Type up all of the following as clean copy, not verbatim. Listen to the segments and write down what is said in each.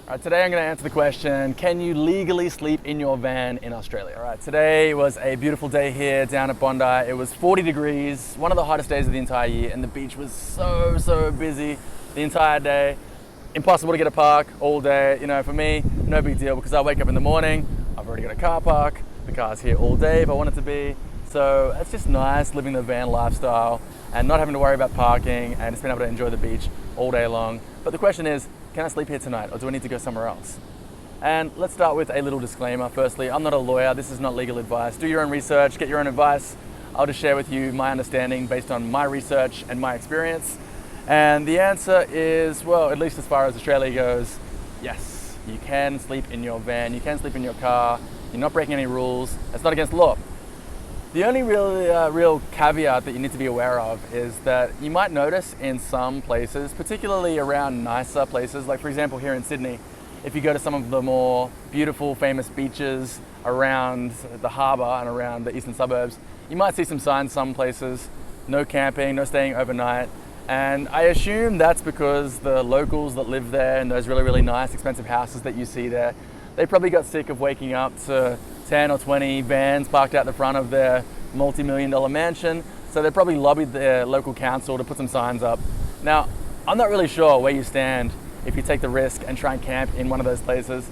All right, today I'm going to answer the question, can you legally sleep in your van in Australia? All right, today was a beautiful day here down at Bondi. It was 40 degrees, one of the hottest days of the entire year, and the beach was so busy the entire day. Impossible to get a park all day. You know, for me, no big deal because I wake up in the morning, I've already got a car park, the car's here all day if I want it to be. So it's just nice living the van lifestyle and not having to worry about parking and just being able to enjoy the beach all day long. But the question is, can I sleep here tonight or do I need to go somewhere else? And let's start with a little disclaimer. Firstly, I'm not a lawyer. This is not legal advice. Do your own research, get your own advice. I'll just share with you my understanding based on my research and my experience. And the answer is, well, at least as far as Australia goes, yes, you can sleep in your van, you can sleep in your car, you're not breaking any rules, it's not against law. The only real caveat that you need to be aware of is that you might notice in some places, particularly around nicer places, like for example here in Sydney, if you go to some of the more beautiful, famous beaches around the harbour and around the eastern suburbs, you might see some signs some places, no camping, no staying overnight. And I assume that's because the locals that live there in those really nice, expensive houses that you see there, they probably got sick of waking up to 10 or 20 vans parked out the front of their multi-million-dollar mansion. So they probably lobbied their local council to put some signs up. Now, I'm not really sure where you stand if you take the risk and try and camp in one of those places.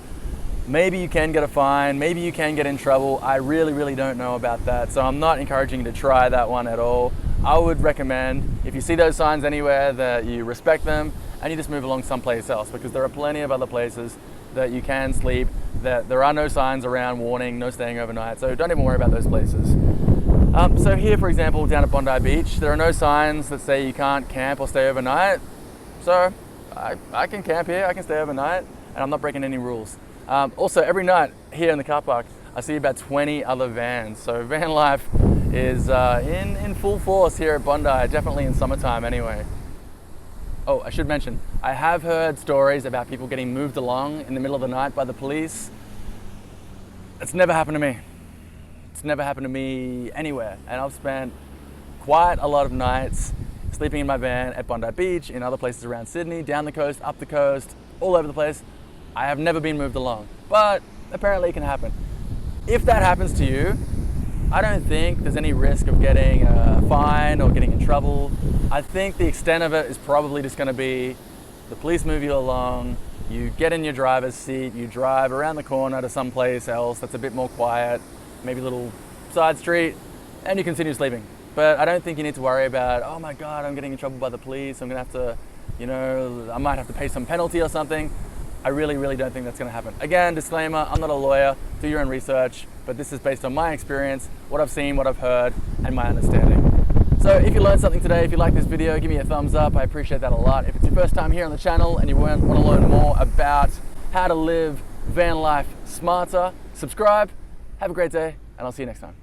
Maybe you can get a fine, maybe you can get in trouble. I really don't know about that. So I'm not encouraging you to try that one at all. I would recommend, if you see those signs anywhere, that you respect them and you just move along someplace else, because there are plenty of other places that you can sleep, that there are no signs around warning, no staying overnight, so don't even worry about those places. So here, for example, down at Bondi Beach, there are no signs that say you can't camp or stay overnight. So I can camp here, I can stay overnight, and I'm not breaking any rules. Also, every night here in the car park, I see about 20 other vans. So van life is in full force here at Bondi, definitely in summertime anyway. Oh, I should mention, I have heard stories about people getting moved along in the middle of the night by the police. It's never happened to me. It's never happened to me anywhere. And I've spent quite a lot of nights sleeping in my van at Bondi Beach, in other places around Sydney, down the coast, up the coast, all over the place. I have never been moved along, but apparently it can happen. If that happens to you, I don't think there's any risk of getting a fine or getting in trouble. I think the extent of it is probably just going to be the police move you along, you get in your driver's seat, you drive around the corner to someplace else that's a bit more quiet, maybe a little side street, and you continue sleeping. But I don't think you need to worry about, oh my God, I'm getting in trouble by the police, I'm going to have to, I might have to pay some penalty or something. I really don't think that's going to happen. Again, disclaimer, I'm not a lawyer, do your own research, but this is based on my experience, what I've seen, what I've heard, and my understanding. So if you learned something today, if you like this video, give me a thumbs up, I appreciate that a lot. If it's your first time here on the channel and you want to learn more about how to live van life smarter, subscribe, have a great day, and I'll see you next time.